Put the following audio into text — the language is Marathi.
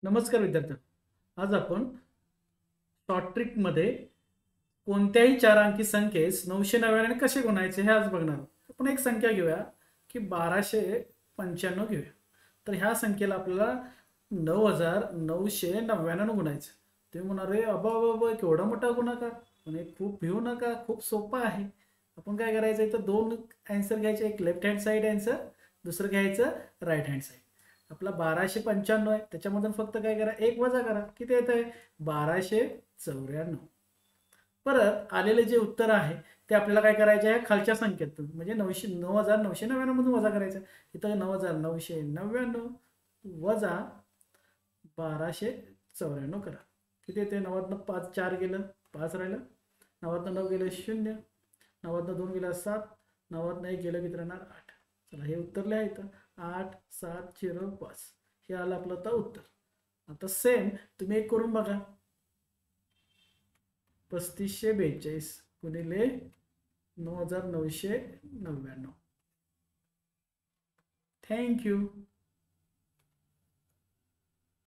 नमस्कार विद्यार्थ्यांनो. आज आपण शॉर्ट ट्रिकमध्ये कोणत्याही चार अंकी संख्येस 999 कसे गुणायचे हे आज बघणार आहोत. आपण एक संख्या घेऊया की 1295 घेऊया. तर ह्या संख्येला आपल्याला 9999 गुणायचं. तुम्ही म्हणाल, रे अबा अबा अबा केवढा मोठा गुणाकार. पण एक खूप भिवू नका, खूप सोपं आहे. आपण काय करायचं, इथं दोन आन्सर घ्यायचे, एक लेफ्ट हँड साईड आन्सर, दुसरं घ्यायचं राईट हँड साईड. आपला 1295 आहे, त्याच्यामधून फक्त काय करा, एक वजा करा. किती येत आहे? 1294. परत आलेले जे उत्तर आहे ते आपल्याला काय करायचे आहे, खालच्या संख्येतून म्हणजे 9999 मधून वजा करायचं. इथं 9999 वजा 1294 करा. किती येते? 90 5 4 गेलं, 5 राहिलं. 90 9 गेलं 0, 90 2 गेलं 7, 90 1 गेलं किती राहणार? 8. चला हे उत्तर लिहायचं. 8705 हे आलं आपलं आता उत्तर. आता सेम तुम्ही एक करून बघा. 3542 गुणिले 9999. थँक्यू.